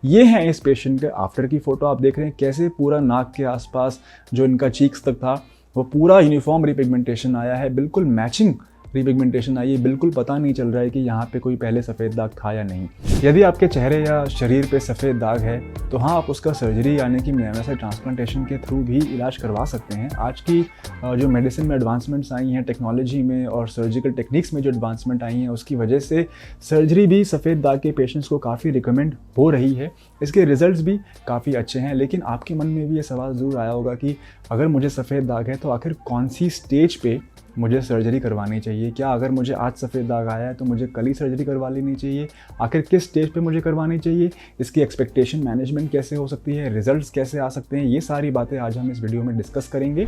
ये हैं इस पेशेंट के आफ्टर की फ़ोटो। आप देख रहे हैं कैसे पूरा नाक के आसपास जो इनका चीक्स तक था वो पूरा यूनिफॉर्म रिपिगमेंटेशन आया है, बिल्कुल मैचिंग रिपिगमेंटेशन आई है। बिल्कुल पता नहीं चल रहा है कि यहाँ पे कोई पहले सफ़ेद दाग था या नहीं। यदि आपके चेहरे या शरीर पे सफ़ेद दाग है तो हाँ, आप उसका सर्जरी यानी कि मेलानोसाइट ट्रांसप्लांटेशन के थ्रू भी इलाज करवा सकते हैं। आज की जो मेडिसिन में एडवांसमेंट्स आई हैं, टेक्नोलॉजी में और सर्जिकल टेक्निक्स में जो एडवांसमेंट आई हैं, उसकी वजह से सर्जरी भी सफ़ेद दाग के पेशेंट्स को काफ़ी रिकमेंड हो रही है। इसके रिजल्ट्स भी काफ़ी अच्छे हैं। लेकिन आपके मन में भी ये सवाल ज़रूर आया होगा कि अगर मुझे सफ़ेद दाग है तो आखिर कौन सी स्टेज पे मुझे सर्जरी करवानी चाहिए? क्या अगर मुझे आज सफ़ेद दाग आया है तो मुझे कल ही सर्जरी करवा लेनी चाहिए? आखिर किस स्टेज पे मुझे करवानी चाहिए? इसकी एक्सपेक्टेशन मैनेजमेंट कैसे हो सकती है? रिजल्ट्स कैसे आ सकते हैं? ये सारी बातें आज हम इस वीडियो में डिस्कस करेंगे।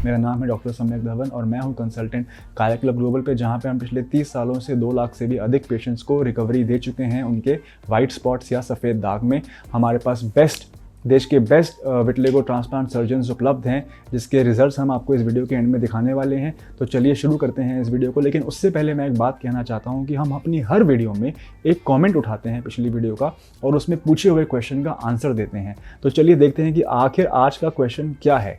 मेरा नाम है डॉक्टर सम्यक धवन और मैं हूं कंसल्टेंट काया क्लब ग्लोबल पे, जहां पे हम पिछले 30 सालों से 2 लाख से भी अधिक पेशेंट्स को रिकवरी दे चुके हैं उनके वाइट स्पॉट्स या सफ़ेद दाग में। हमारे पास देश के बेस्ट विटलिगो ट्रांसप्लांट सर्जन्स उपलब्ध हैं, जिसके रिजल्ट्स हम आपको इस वीडियो के एंड में दिखाने वाले हैं। तो चलिए शुरू करते हैं इस वीडियो को। लेकिन उससे पहले मैं एक बात कहना चाहता हूं कि हम अपनी हर वीडियो में एक कमेंट उठाते हैं पिछली वीडियो का और उसमें पूछे हुए क्वेश्चन का आंसर देते हैं। तो चलिए देखते हैं कि आखिर आज का क्वेश्चन क्या है।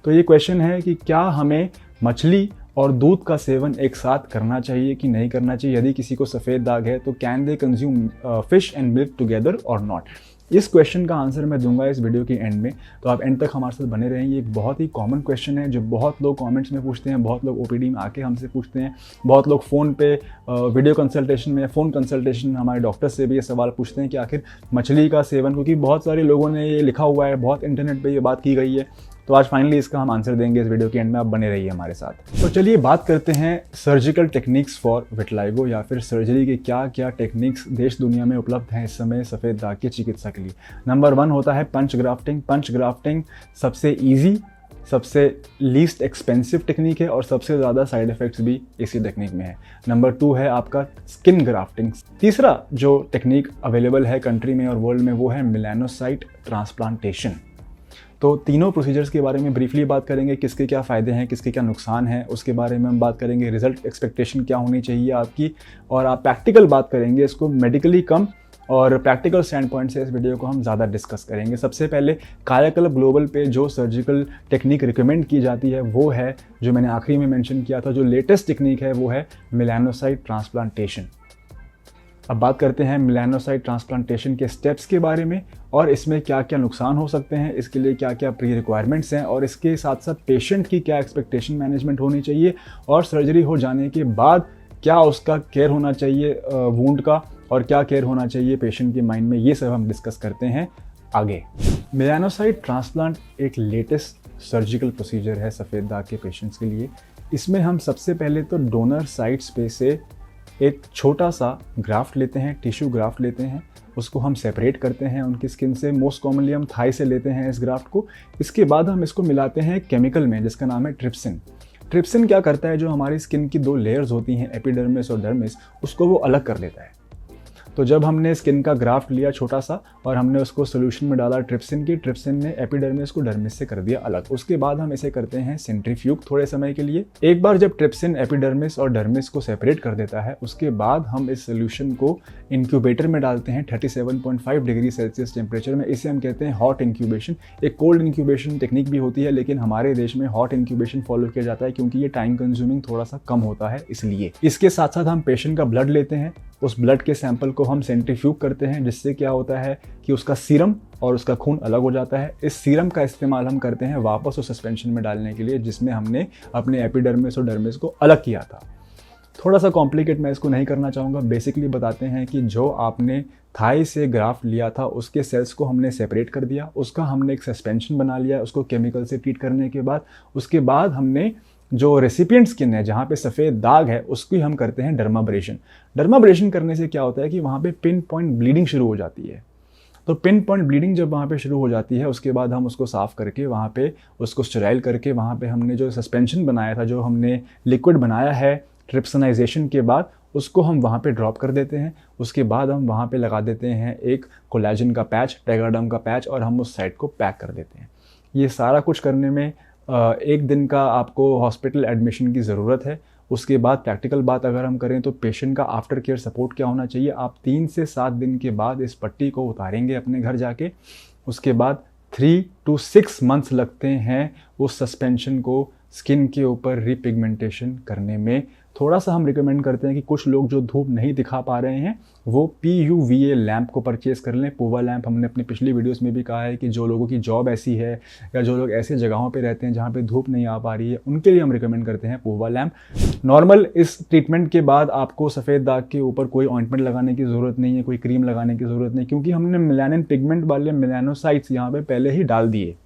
तो ये क्वेश्चन है कि क्या हमें मछली और दूध का सेवन एक साथ करना चाहिए कि नहीं करना चाहिए? यदि किसी को सफ़ेद दाग है तो can they consume fish and milk together और नॉट? इस क्वेश्चन का आंसर मैं दूंगा इस वीडियो के एंड में, तो आप एंड तक हमारे साथ बने रहें। ये एक बहुत ही कॉमन क्वेश्चन है जो बहुत लोग कमेंट्स में पूछते हैं, बहुत लोग ओपीडी में आके हमसे पूछते हैं, बहुत लोग फ़ोन पे वीडियो कंसल्टेशन में, फ़ोन कंसल्टेशन में हमारे डॉक्टर से भी ये सवाल पूछते हैं कि आखिर मछली का सेवन, क्योंकि बहुत सारे लोगों ने ये लिखा हुआ है, बहुत इंटरनेट पर ये बात की गई है। तो आज फाइनली इसका हम आंसर देंगे इस वीडियो के एंड में। आप बने रहिए हमारे साथ। तो चलिए बात करते हैं सर्जिकल टेक्निक्स फॉर विटलाइगो या फिर सर्जरी के क्या क्या टेक्निक्स देश दुनिया में उपलब्ध हैं इस समय सफ़ेद दाग की चिकित्सा के लिए। नंबर 1 होता है पंच ग्राफ्टिंग। पंच ग्राफ्टिंग सबसे ईजी, सबसे लीस्ट एक्सपेंसिव टेक्निक है और सबसे ज़्यादा साइड इफ़ेक्ट्स भी इसी टेक्निक में है। नंबर 2 है आपका स्किन ग्राफ्टिंग। तीसरा जो टेक्निक अवेलेबल है कंट्री में और वर्ल्ड में वो है मेलानोसाइट ट्रांसप्लांटेशन। तो तीनों प्रोसीजर्स के बारे में ब्रीफली बात करेंगे, किसके क्या फ़ायदे हैं, किसके क्या नुकसान हैं, उसके बारे में हम बात करेंगे। रिजल्ट एक्सपेक्टेशन क्या होनी चाहिए आपकी, और आप प्रैक्टिकल बात करेंगे, इसको मेडिकली कम और प्रैक्टिकल स्टैंड पॉइंट से इस वीडियो को हम ज़्यादा डिस्कस करेंगे। सबसे पहले काया क्लब ग्लोबल पे जो सर्जिकल टेक्निक रिकमेंड की जाती है वो है, जो मैंने आखिरी में मेंशन किया था, जो लेटेस्ट टेक्निक है वो है मेलानोसाइट ट्रांसप्लांटेशन। अब बात करते हैं मेलानोसाइट ट्रांसप्लांटेशन के स्टेप्स के बारे में और इसमें क्या क्या नुकसान हो सकते हैं, इसके लिए क्या क्या प्री रिक्वायरमेंट्स हैं और इसके साथ साथ पेशेंट की क्या एक्सपेक्टेशन मैनेजमेंट होनी चाहिए और सर्जरी हो जाने के बाद क्या उसका केयर होना चाहिए वुंड का और क्या केयर होना चाहिए पेशेंट के माइंड में। ये सब हम डिस्कस करते हैं आगे। मेलानोसाइट ट्रांसप्लांट एक लेटेस्ट सर्जिकल प्रोसीजर है सफ़ेद दाग के पेशेंट्स के लिए। इसमें हम सबसे पहले तो डोनर साइट्स पे से एक छोटा सा ग्राफ्ट लेते हैं, टिश्यू ग्राफ्ट लेते हैं, उसको हम सेपरेट करते हैं उनकी स्किन से। मोस्ट कॉमनली हम थाई से लेते हैं इस ग्राफ्ट को। इसके बाद हम इसको मिलाते हैं केमिकल में जिसका नाम है ट्रिप्सिन। ट्रिप्सिन क्या करता है, जो हमारी स्किन की 2 लेयर्स होती हैं एपिडर्मिस और डर्मिस, उसको वो अलग कर देता है। तो जब हमने स्किन का ग्राफ्ट लिया छोटा सा और हमने उसको सोल्यूशन में डाला ट्रिप्सिन की, ट्रिप्सिन ने एपिडर्मिस को डर्मिस से कर दिया अलग। उसके बाद हम इसे करते हैं सेंट्रीफ्यूग थोड़े समय के लिए। एक बार जब ट्रिप्सिन एपिडर्मिस और डर्मिस को सेपरेट कर देता है, उसके बाद हम इस सोल्यूशन को इंक्यूबेटर में डालते हैं 37.5 डिग्री सेल्सियस टेम्परेचर में। इसे हम कहते हैं हॉट इंक्यूबेशन। एक कोल्ड इंक्यूबेशन टेक्निक भी होती है, लेकिन हमारे देश में हॉट इंक्यूबेशन फॉलो किया जाता है क्योंकि ये टाइम कंज्यूमिंग थोड़ा सा कम होता है इसलिए। इसके साथ साथ हम पेशेंट का ब्लड लेते हैं, उस ब्लड के सैंपल को हम सेंट्रीफ्यूग करते हैं, जिससे क्या होता है कि उसका सीरम और उसका खून अलग हो जाता है। इस सीरम का इस्तेमाल हम करते हैं वापस उस सस्पेंशन में डालने के लिए जिसमें हमने अपने एपिडर्मिस और डर्मिस को अलग किया था। थोड़ा सा कॉम्प्लिकेट मैं इसको नहीं करना चाहूँगा। बेसिकली बताते हैं कि जो आपने थाई से ग्राफ्ट लिया था उसके सेल्स को हमने सेपरेट कर दिया, उसका हमने एक सस्पेंशन बना लिया उसको केमिकल से ट्रीट करने के बाद। उसके बाद हमने जो रेसिपिएंट स्किन है जहाँ पे सफ़ेद दाग है उसकी हम करते हैं डर्माब्रेशन। डर्माब्रेशन करने से क्या होता है कि वहाँ पे पिन पॉइंट ब्लीडिंग शुरू हो जाती है। तो पिन पॉइंट ब्लीडिंग जब वहाँ पे शुरू हो जाती है, उसके बाद हम उसको साफ़ करके वहाँ पे उसको स्टेराइल करके वहाँ पे हमने जो सस्पेंशन बनाया था, जो हमने लिक्विड बनाया है ट्रिप्सिनाइजेशन के बाद, उसको हम वहाँ पे ड्रॉप कर देते हैं। उसके बाद हम वहाँ पे लगा देते हैं एक कोलेजन का पैच, टेगाडर्म का पैच, और हम उस साइड को पैक कर देते हैं। ये सारा कुछ करने में 1 दिन का आपको हॉस्पिटल एडमिशन की ज़रूरत है। उसके बाद प्रैक्टिकल बात अगर हम करें तो पेशेंट का आफ्टर केयर सपोर्ट क्या होना चाहिए। आप 3 से 7 दिन के बाद इस पट्टी को उतारेंगे अपने घर जाके। उसके बाद 3 to 6 मंथ्स लगते हैं उस सस्पेंशन को स्किन के ऊपर रिपिगमेंटेशन करने में। थोड़ा सा हम रिकमेंड करते हैं कि कुछ लोग जो धूप नहीं दिखा पा रहे हैं वो PUVA लैंप को परचेज़ कर लें। पोवा लैंप हमने अपनी पिछली वीडियोस में भी कहा है कि जो लोगों की जॉब ऐसी है या जो लोग ऐसे जगहों पे रहते हैं जहाँ पे धूप नहीं आ पा रही है, उनके लिए हम रिकमेंड करते हैं पोवा लैंप। नॉर्मल इस ट्रीटमेंट के बाद आपको सफ़ेद दाग के ऊपर कोई ऑइंटमेंट लगाने की ज़रूरत नहीं है, कोई क्रीम लगाने की ज़रूरत नहीं, क्योंकि हमने मेलानिन पिगमेंट वाले मेलानोसाइट्स यहाँ पे पहले ही डाल दिए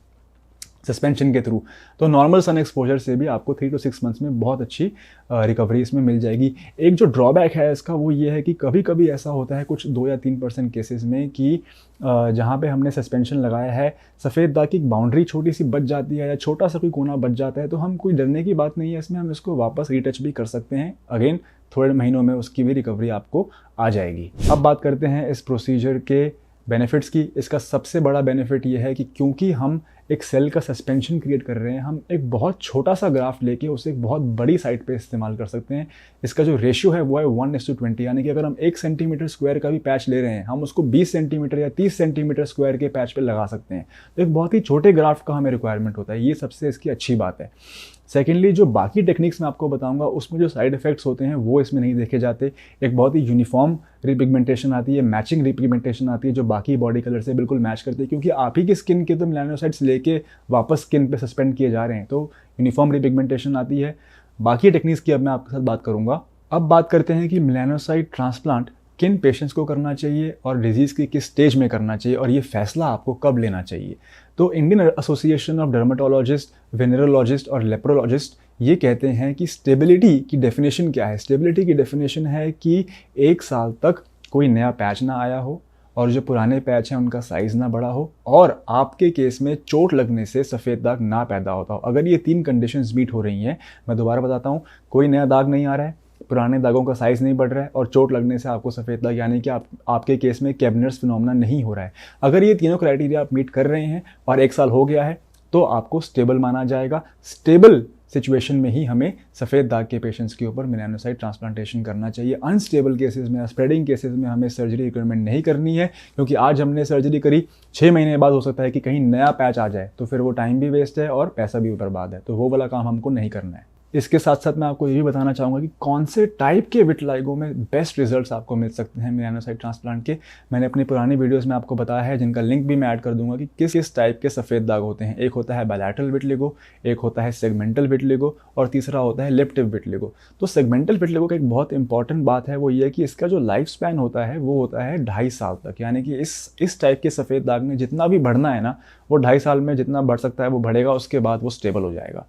सस्पेंशन के थ्रू। तो नॉर्मल सन एक्सपोजर से भी आपको 3 to 6 मंथ्स में बहुत अच्छी रिकवरी इसमें मिल जाएगी। एक जो ड्रॉबैक है इसका वो ये है कि कभी कभी ऐसा होता है कुछ 2 या 3% केसेस में कि जहाँ पे हमने सस्पेंशन लगाया है सफ़ेद दाग की बाउंड्री छोटी सी बच जाती है या छोटा सा कोई कोना बच जाता है, तो हम कोई डरने की बात नहीं है इसमें, हम इसको वापस रीटच भी कर सकते हैं। अगेन थोड़े महीनों में उसकी भी रिकवरी आपको आ जाएगी। अब बात करते हैं इस प्रोसीजर के बेनिफिट्स की। इसका सबसे बड़ा बेनिफिट ये है कि क्योंकि हम एक सेल का सस्पेंशन क्रिएट कर रहे हैं, हम एक बहुत छोटा सा ग्राफ्ट लेके उसे एक बहुत बड़ी साइट पे इस्तेमाल कर सकते हैं। इसका जो रेशियो है वो है 1:20, यानी कि अगर हम 1 सेंटीमीटर स्क्वायर का भी पैच ले रहे हैं, हम उसको 20 सेंटीमीटर या 30 सेंटीमीटर स्क्वायर के पैच पे लगा सकते हैं। तो एक बहुत ही छोटे ग्राफ्ट का हमें रिक्वायरमेंट होता है, ये सबसे इसकी अच्छी बात है। सेकेंडली, जो बाकी टेक्निक्स मैं आपको बताऊंगा उसमें जो साइड इफेक्ट्स होते हैं वो इसमें नहीं देखे जाते। एक बहुत ही यूनिफॉर्म रिपिगमेंटेशन आती है, मैचिंग रिपिगमेंटेशन आती है जो बाकी बॉडी कलर से बिल्कुल मैच करती है, क्योंकि आप ही की स्किन के तो मेलानोसाइट्स लेके वापस स्किन पे सस्पेंड किए जा रहे हैं, तो यूनिफॉर्म रिपिगमेंटेशन आती है। बाकी टेक्निक्स की अब मैं आपके साथ बात करूंगा। अब बात करते हैं कि मेलानोसाइट ट्रांसप्लांट किन पेशेंट्स को करना चाहिए और डिजीज़ की किस स्टेज में करना चाहिए और ये फैसला आपको कब लेना चाहिए। तो Indian association of dermatologist, venereologist और लेप्रोलॉजिस्ट ये कहते हैं कि स्टेबिलिटी की डेफिनेशन क्या है। स्टेबिलिटी की डेफिनेशन है कि 1 साल तक कोई नया पैच ना आया हो और जो पुराने पैच हैं उनका साइज़ ना बड़ा हो और आपके केस में चोट लगने से सफ़ेद दाग ना पैदा होता हो। अगर ये 3 कंडीशंस मीट हो रही हैं, मैं दोबारा बताता हूँ, कोई नया दाग नहीं आ रहा है, पुराने दागों का साइज़ नहीं बढ़ रहा है और चोट लगने से आपको सफ़ेद दाग यानी कि आपके केस में कैबनर्स फिनोमेना नहीं हो रहा है। अगर ये तीनों क्राइटेरिया आप मीट कर रहे हैं और 1 साल हो गया है तो आपको स्टेबल माना जाएगा। स्टेबल सिचुएशन में ही हमें सफ़ेद दाग के पेशेंट्स के ऊपर मेलानोसाइट ट्रांसप्लांटेशन करना चाहिए। अनस्टेबल केसेस में, स्प्रेडिंग केसेस में हमें सर्जरी रिक्वायरमेंट नहीं करनी है, क्योंकि आज हमने सर्जरी करी 6 महीने बाद हो सकता है कि कहीं नया पैच आ जाए, तो फिर वो टाइम भी वेस्ट है और पैसा भी बर्बाद है, तो वो वाला काम हमको नहीं करना है। इसके साथ साथ मैं आपको ये भी बताना चाहूँगा कि कौन से टाइप के विटिलिगो में बेस्ट रिजल्ट्स आपको मिल सकते हैं मेलानोसाइट ट्रांसप्लांट के। मैंने अपनी पुरानी वीडियोस में आपको बताया है, जिनका लिंक भी मैं ऐड कर दूंगा, कि किस किस टाइप के सफ़ेद दाग होते हैं। एक होता है बायलैटरल विटिलिगो, एक होता है सेगमेंटल विटिलिगो और तीसरा होता है लिप टिप विटिलिगो। तो सेगमेंटल विटिलिगो का एक बहुत इंपॉर्टेंट बात है वो ये है कि इसका जो लाइफ स्पैन होता है वो होता है 2.5 साल तक, यानी कि इस टाइप के सफ़ेद दाग में जितना भी बढ़ना है ना, वो 2.5 साल में जितना बढ़ सकता है वो बढ़ेगा, उसके बाद वो स्टेबल हो जाएगा।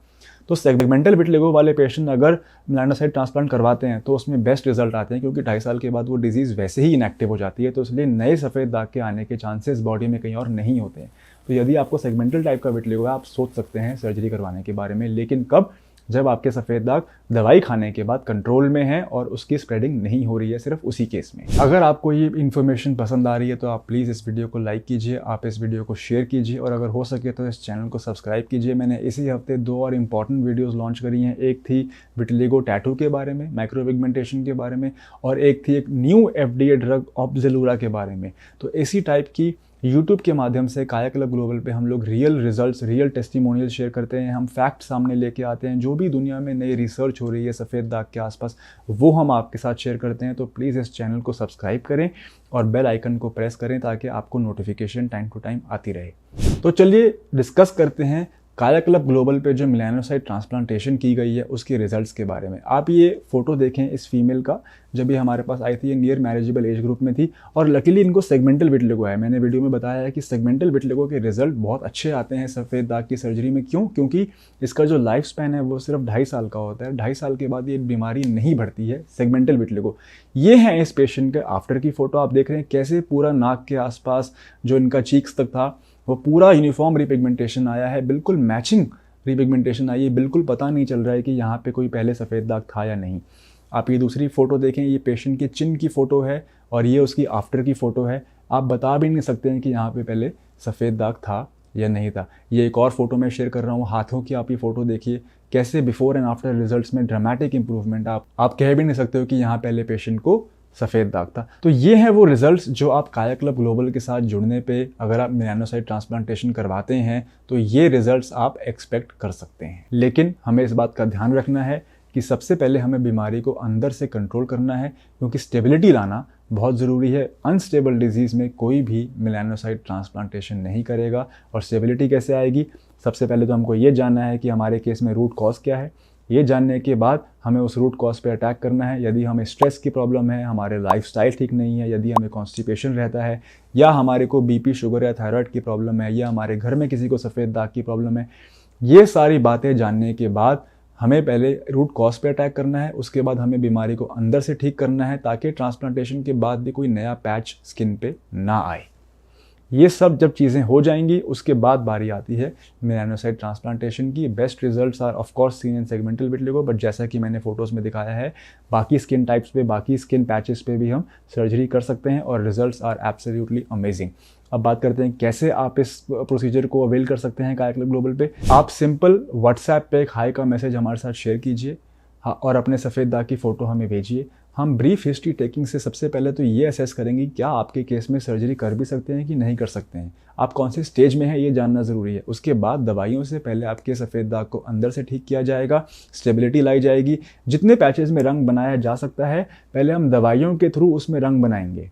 तो सेगमेंटल विटिलिगो वाले पेशेंट अगर मेलानोसाइट ट्रांसप्लांट करवाते हैं तो उसमें बेस्ट रिजल्ट आते हैं, क्योंकि 2.5 साल के बाद वो डिजीज़ वैसे ही इनएक्टिव हो जाती है, तो इसलिए नए सफ़ेद दाग के आने के चांसेस बॉडी में कहीं और नहीं होते हैं। तो यदि आपको सेगमेंटल टाइप का विटिलिगो है, आप सोच सकते हैं सर्जरी करवाने के बारे में, लेकिन कब? जब आपके सफ़ेद दाग दवाई खाने के बाद कंट्रोल में है और उसकी स्प्रेडिंग नहीं हो रही है, सिर्फ उसी केस में। अगर आपको ये इन्फॉर्मेशन पसंद आ रही है तो आप प्लीज़ इस वीडियो को लाइक कीजिए, आप इस वीडियो को शेयर कीजिए और अगर हो सके तो इस चैनल को सब्सक्राइब कीजिए। मैंने इसी हफ्ते 2 और इम्पॉर्टेंट वीडियोज़ लॉन्च करी हैं। एक थी विटिलिगो टैटू के बारे में, माइक्रोपिगमेंटेशन के बारे में, और एक थी एक न्यू FDA ड्रग ऑप्ज़ेलुरा के बारे में। तो इसी टाइप की यूट्यूब के माध्यम से कायाकल्प ग्लोबल पे हम लोग real results, real testimonial share करते हैं। हम फैक्ट सामने लेके आते हैं, जो भी दुनिया में नई रिसर्च हो रही है सफ़ेद दाग के आसपास वो हम आपके साथ शेयर करते हैं। तो प्लीज़ इस चैनल को सब्सक्राइब करें और बेल आइकन को प्रेस करें ताकि आपको नोटिफिकेशन टाइम टू टाइम आती रहे। तो चलिए डिस्कस करते हैं कायाकल्प ग्लोबल पे जो मेलानोसाइट ट्रांसप्लांटेशन की गई है उसके रिजल्ट्स के बारे में। आप ये फ़ोटो देखें इस फीमेल का, जब ये हमारे पास आई थी, ये नियर मैरिजेबल एज ग्रुप में थी और लकीली इनको सेगमेंटल विटिलिगो है। मैंने वीडियो में बताया है कि सेगमेंटल विटिलिगो के रिजल्ट बहुत अच्छे आते हैं सफ़ेद दाग की सर्जरी में। क्यों? क्योंकि इसका जो लाइफ स्पैन है वो सिर्फ 2.5 साल का होता है। 2.5 साल के बाद ये बीमारी नहीं बढ़ती है सेगमेंटल विटिलिगो। ये है इस पेशेंट के आफ्टर की फ़ोटो। आप देख रहे हैं कैसे पूरा नाक के आसपास जो इनका चीक्स तक था वो पूरा यूनिफॉर्म रिपिगमेंटेशन आया है, बिल्कुल मैचिंग रिपिगमेंटेशन आई है, बिल्कुल पता नहीं चल रहा है कि यहाँ पे कोई पहले सफ़ेद दाग था या नहीं। आप ये दूसरी फ़ोटो देखें, ये पेशेंट के चिन की फ़ोटो है और ये उसकी आफ्टर की फ़ोटो है। आप बता भी नहीं सकते हैं कि यहाँ पे पहले सफ़ेद दाग था या नहीं था। ये एक और फोटो मैं शेयर कर रहा हूँ, हाथों की आप ये फोटो देखिए, कैसे बिफोर एंड आफ्टर रिजल्ट्स में ड्रामेटिक इंप्रूवमेंट। आप कह भी नहीं सकते हो कि यहाँ पहले पेशेंट को सफ़ेद दाग था। तो ये हैं वो रिजल्ट्स जो आप काया क्लब ग्लोबल के साथ जुड़ने पे अगर आप मेलानोसाइट ट्रांसप्लांटेशन करवाते हैं तो ये रिजल्ट्स आप एक्सपेक्ट कर सकते हैं। लेकिन हमें इस बात का ध्यान रखना है कि सबसे पहले हमें बीमारी को अंदर से कंट्रोल करना है, क्योंकि स्टेबिलिटी लाना बहुत ज़रूरी है। अनस्टेबल डिजीज़ में कोई भी मेलानोसाइट ट्रांसप्लांटेशन नहीं करेगा। और स्टेबिलिटी कैसे आएगी? सबसे पहले तो हमको ये जानना है कि हमारे केस में रूट कॉज क्या है। ये जानने के बाद हमें उस रूट कॉज पे अटैक करना है। यदि हमें स्ट्रेस की प्रॉब्लम है, हमारे लाइफस्टाइल ठीक नहीं है, यदि हमें कॉन्स्टिपेशन रहता है, या हमारे को बीपी, शुगर या थायराइड की प्रॉब्लम है, या हमारे घर में किसी को सफ़ेद दाग की प्रॉब्लम है, ये सारी बातें जानने के बाद हमें पहले रूट कॉज पे अटैक करना है। उसके बाद हमें बीमारी को अंदर से ठीक करना है ताकि ट्रांसप्लांटेशन के बाद भी कोई नया पैच स्किन पे ना आए। ये सब जब चीज़ें हो जाएंगी उसके बाद बारी आती है मेलानोसाइट ट्रांसप्लांटेशन की। Best results are of course seen in segmental vitiligo, but जैसा कि मैंने फोटोज़ में दिखाया है, बाकी स्किन टाइप्स पे, बाकी स्किन पैचेस पे भी हम सर्जरी कर सकते हैं और रिजल्ट्स आर एब्सोल्युटली अमेजिंग। अब बात करते हैं कैसे आप इस प्रोसीजर को अवेल कर सकते हैं काया क्लब ग्लोबल पे। आप सिंपल व्हाट्सएप पे एक हाई का मैसेज हमारे साथ शेयर कीजिए और अपने सफ़ेद दाग की फ़ोटो हमें भेजिए। हम ब्रीफ हिस्ट्री टेकिंग से सबसे पहले तो ये असेस करेंगे क्या आपके केस में सर्जरी कर भी सकते हैं कि नहीं कर सकते हैं, आप कौन से स्टेज में है ये जानना ज़रूरी है। उसके बाद दवाइयों से पहले आपके सफ़ेद दाग को अंदर से ठीक किया जाएगा, स्टेबिलिटी लाई जाएगी। जितने पैचेस में रंग बनाया जा सकता है पहले हम दवाइयों के थ्रू उसमें रंग बनाएंगे।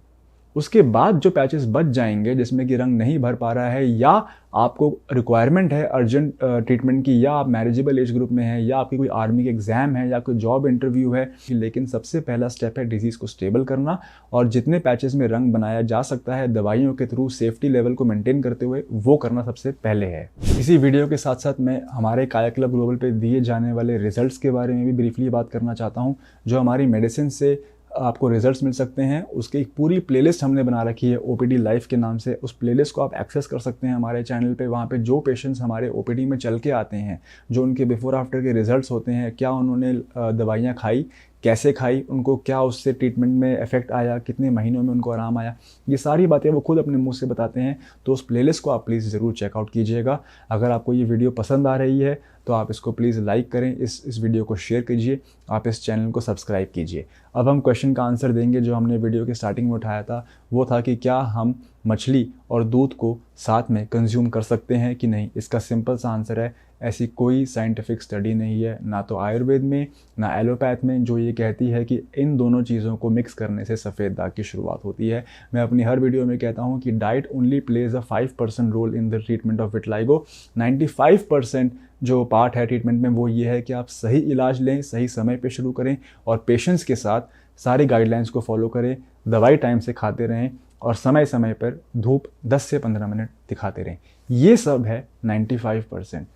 उसके बाद जो पैचेस बच जाएंगे जिसमें कि रंग नहीं भर पा रहा है, या आपको रिक्वायरमेंट है अर्जेंट ट्रीटमेंट की, या आप मैरिजेबल एज ग्रुप में हैं, या आपकी कोई आर्मी के एग्जाम है, या कोई जॉब इंटरव्यू है, लेकिन सबसे पहला स्टेप है डिजीज़ को स्टेबल करना। और जितने पैचेस में रंग बनाया जा सकता है दवाइयों के थ्रू सेफ्टी लेवल को मेंटेन करते हुए, वो करना सबसे पहले है। इसी वीडियो के साथ साथ मैं हमारे काया क्लब ग्लोबल पे दिए जाने वाले रिजल्ट्स के बारे में भी ब्रीफली बात करना चाहता हूँ। जो हमारी मेडिसिन से आपको रिजल्ट्स मिल सकते हैं उसकी एक पूरी प्लेलिस्ट हमने बना रखी है ओपीडी लाइफ के नाम से। उस प्लेलिस्ट को आप एक्सेस कर सकते हैं हमारे चैनल पे। वहाँ पे जो पेशेंट्स हमारे ओपीडी में चल के आते हैं, जो उनके बिफोर आफ्टर के रिजल्ट्स होते हैं, क्या उन्होंने दवाइयाँ खाई, कैसे खाई, उनको क्या उससे ट्रीटमेंट में इफेक्ट आया, कितने महीनों में उनको आराम आया, ये सारी बातें वो खुद अपने मुंह से बताते हैं। तो उस प्लेलिस्ट को आप प्लीज़ ज़रूर चेकआउट कीजिएगा। अगर आपको ये वीडियो पसंद आ रही है तो आप इसको प्लीज़ लाइक करें, इस वीडियो को शेयर कीजिए, आप इस चैनल को सब्सक्राइब कीजिए। अब हम क्वेश्चन का आंसर देंगे जो हमने वीडियो के स्टार्टिंग में उठाया था। वो था कि क्या हम मछली और दूध को साथ में कंज्यूम कर सकते हैं कि नहीं। इसका सिंपल सा आंसर है ऐसी कोई साइंटिफिक स्टडी नहीं है, ना तो आयुर्वेद में ना एलोपैथ में, जो ये कहती है कि इन दोनों चीज़ों को मिक्स करने से सफ़ेद दाग की शुरुआत होती है। मैं अपनी हर वीडियो में कहता हूँ कि diet only plays a 5% role in the treatment of vitiligo. 95% जो पार्ट है ट्रीटमेंट में वो ये है कि आप सही इलाज लें, सही समय पे शुरू करें और पेशेंस के साथ सारी गाइडलाइंस को फॉलो करें, दवाई टाइम से खाते रहें और समय समय पर धूप 10 से 15 मिनट दिखाते रहें। ये सब है 95%।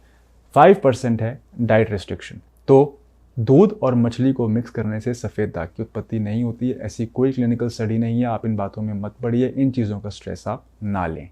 5% है डाइट रिस्ट्रिक्शन। तो दूध और मछली को मिक्स करने से सफ़ेद दाग की उत्पत्ति नहीं होती है, ऐसी कोई क्लिनिकल स्टडी नहीं है। आप इन बातों में मत पड़िए, इन चीज़ों का स्ट्रेस आप ना लें।